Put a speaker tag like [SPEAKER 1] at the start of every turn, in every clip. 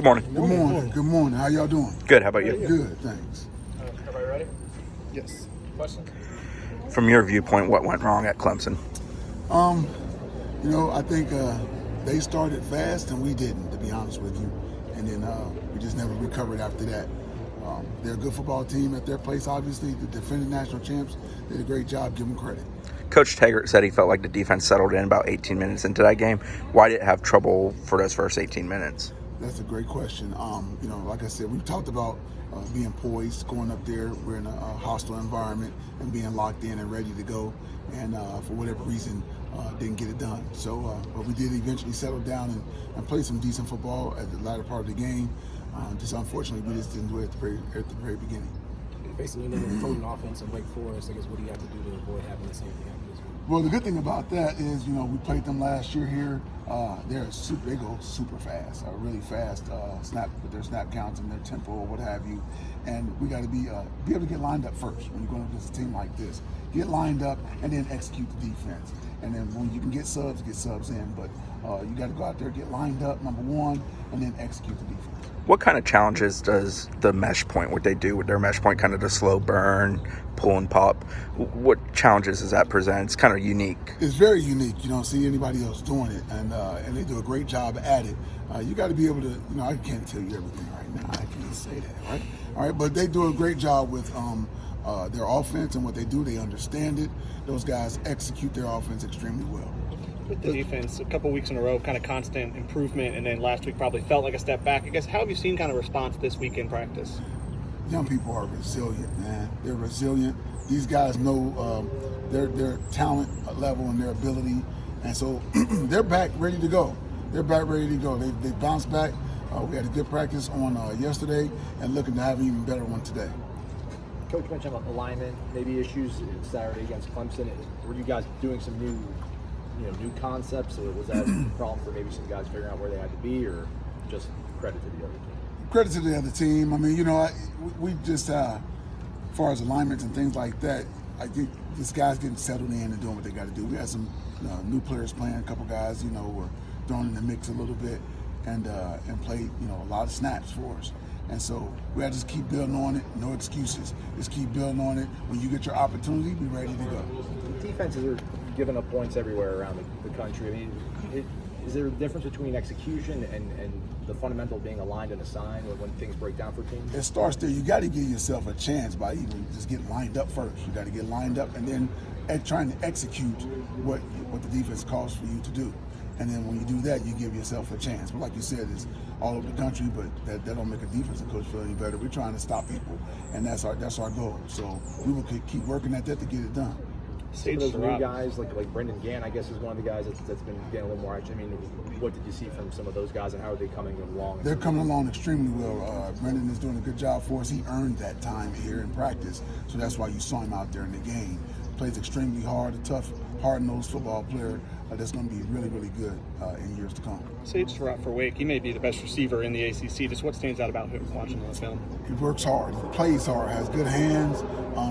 [SPEAKER 1] Good morning.
[SPEAKER 2] Good morning. Good morning. How y'all doing?
[SPEAKER 1] Good. How about you?
[SPEAKER 2] Good, thanks.
[SPEAKER 3] Everybody ready?
[SPEAKER 2] Yes.
[SPEAKER 3] Questions?
[SPEAKER 1] From your viewpoint, what went wrong at Clemson?
[SPEAKER 2] I think they started fast and we didn't, to be honest with you. And then we just never recovered after that. They're a good football team at their place, obviously. The defending national champs did a great job. Give them credit.
[SPEAKER 1] Coach Taggart said he felt like the defense settled in about 18 minutes into that game. Why did it have trouble for those first 18 minutes?
[SPEAKER 2] That's a great question. Like I said, we talked about being poised, going up there. We're in a hostile environment and being locked in and ready to go. And for whatever reason, didn't get it done. So, but we did eventually settle down and play some decent football at the latter part of the game. Just unfortunately, we just didn't do it at the very beginning.
[SPEAKER 3] Basically, another potent offense in Wake Forest. I guess what do you have to do to avoid having the same thing happen this week?
[SPEAKER 2] Well, the good thing about that is, we played them last year here. They go super fast, really fast. With their snap counts and their tempo or what have you. And we got to be able to get lined up first when you're going against a team like this. Get lined up and then execute the defense. And then when you can get subs in. But you got to go out there, get lined up, number one, and then execute the defense.
[SPEAKER 1] What kind of challenges does the mesh point, what they do with their mesh point, kind of the slow burn, pull and pop, what challenges does that present? It's kind of unique.
[SPEAKER 2] It's very unique. You don't see anybody else doing it, and they do a great job at it. You got to be able to, I can't tell you everything right now. I can't say that, right? All right, but they do a great job with their offense and what they do. They understand it. Those guys execute their offense extremely well.
[SPEAKER 4] With the defense, a couple weeks in a row, kind of constant improvement, and then last week probably felt like a step back. I guess, how have you seen kind of response this week in practice?
[SPEAKER 2] Young people are resilient, man. They're resilient. These guys know their talent level and their ability, and so they're back ready to go. They bounced back. We had a good practice on yesterday and looking to have an even better one today.
[SPEAKER 3] Coach mentioned about alignment, maybe issues Saturday against Clemson. Were you guys doing some new concepts, or was that a problem for maybe some guys figuring out where they had to be, or just credit to the other team?
[SPEAKER 2] Credit to the other team. I mean, we just, as far as alignments and things like that, I think this guy's getting settled in and doing what they got to do. We had some new players playing, a couple guys, were thrown in the mix a little bit and played, a lot of snaps for us. And so we have to just keep building on it, no excuses. Just keep building on it. When you get your opportunity, be ready to go.
[SPEAKER 3] Defenses are giving up points everywhere around the country. I mean, is there a difference between execution and the fundamental being aligned and assigned when things break down for teams?
[SPEAKER 2] It starts there. You got to give yourself a chance by even just getting lined up first. You got to get lined up and then trying to execute what the defense calls for you to do. And then when you do that, you give yourself a chance. But like you said, it's all over the country, but that don't make a defensive coach feel any better. We're trying to stop people, and that's our goal. So we will keep working at that to get it done.
[SPEAKER 3] Some of those new guys, like Brendan Gann, I guess, is one of the guys that's been getting a little more action. I mean, what did you see from some of those guys, and how are they coming along?
[SPEAKER 2] They're coming along extremely well. Brendan is doing a good job for us. He earned that time here in practice, so that's why you saw him out there in the game. Plays extremely hard, a tough, hard-nosed football player that's going to be really, really good in years to come.
[SPEAKER 4] Sage Surratt for Wake, he may be the best receiver in the ACC. Just what stands out about him watching the film?
[SPEAKER 2] He works hard, he plays hard, has good hands,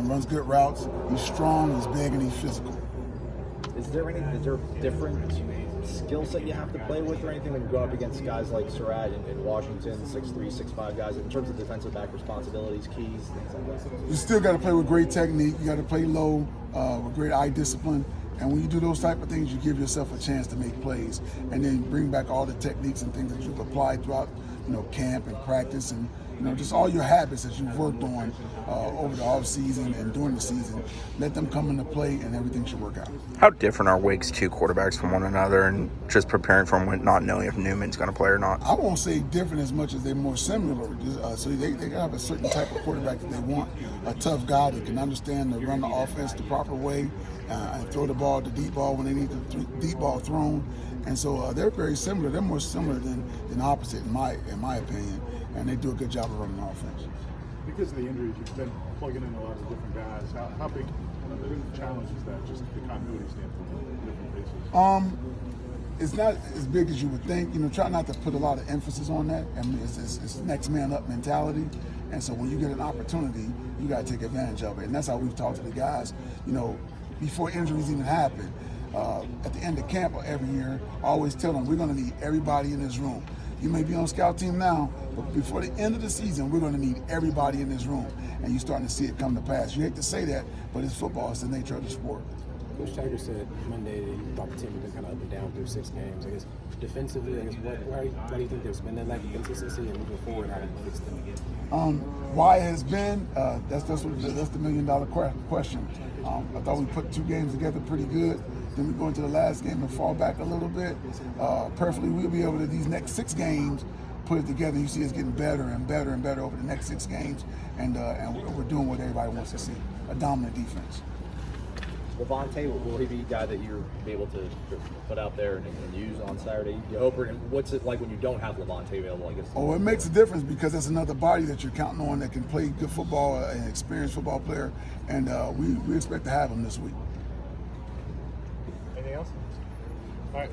[SPEAKER 2] runs good routes. He's strong, he's big, and he's physical.
[SPEAKER 3] Is there different skill set you have to play with or anything when you go up against guys like Surratt in Washington, 6'3", 6'5" guys, in terms of defensive back responsibilities, keys, things like that?
[SPEAKER 2] You still got to play with great technique. You got to play low with great eye discipline. And when you do those type of things, you give yourself a chance to make plays and then bring back all the techniques and things that you've applied throughout, camp and practice and, just all your habits that you've worked on over the off season and during the season. Let them come into play and everything should work out.
[SPEAKER 1] How different are Wake's two quarterbacks from one another, and just preparing for them, not knowing if Newman's going to play or not?
[SPEAKER 2] I won't say different as much as they're more similar. So they have a certain type of quarterback that they want, a tough guy that can understand to run the offense the proper way and throw the ball, the deep ball when they need the deep ball thrown. And so they're very similar. They're more similar than opposite in my opinion, and they do a good job of running the offense.
[SPEAKER 5] Because of the injuries, you've been plugging in a lot of different guys. How big a challenge is that, just the continuity standpoint of different faces?
[SPEAKER 2] It's not as big as you would think. Try not to put a lot of emphasis on that. I mean, it's next man up mentality. And so when you get an opportunity, you got to take advantage of it. And that's how we've talked to the guys, before injuries even happen. At the end of camp every year, I always tell them, we're going to need everybody in this room. You may be on scout team now, but before the end of the season, we're going to need everybody in this room. And you're starting to see it come to pass. You hate to say that, but it's football. It's the nature of the sport.
[SPEAKER 6] Coach Tiger said Monday that he thought the team had been kind of up and down through 6 games. I guess defensively, I guess why do you think there's been that lack of consistency, and moving forward, how do you fix them?
[SPEAKER 2] Why it has been, that's the $1 million question. I thought we put 2 games together pretty good. Then we go into the last game and fall back a little bit. Perfectly, we'll be able to, these next 6 games, put it together. You see us getting better and better and better over the next 6 games, and we're doing what everybody wants to see, a dominant defense.
[SPEAKER 3] Levante, will he be a guy that you'll be able to put out there and use on Saturday? You hope, and what's it like when you don't have Levante available? I guess.
[SPEAKER 2] Oh, it makes a difference because it's another body that you're counting on that can play good football, an experienced football player, and we expect to have him this week.
[SPEAKER 4] Anything else? All right.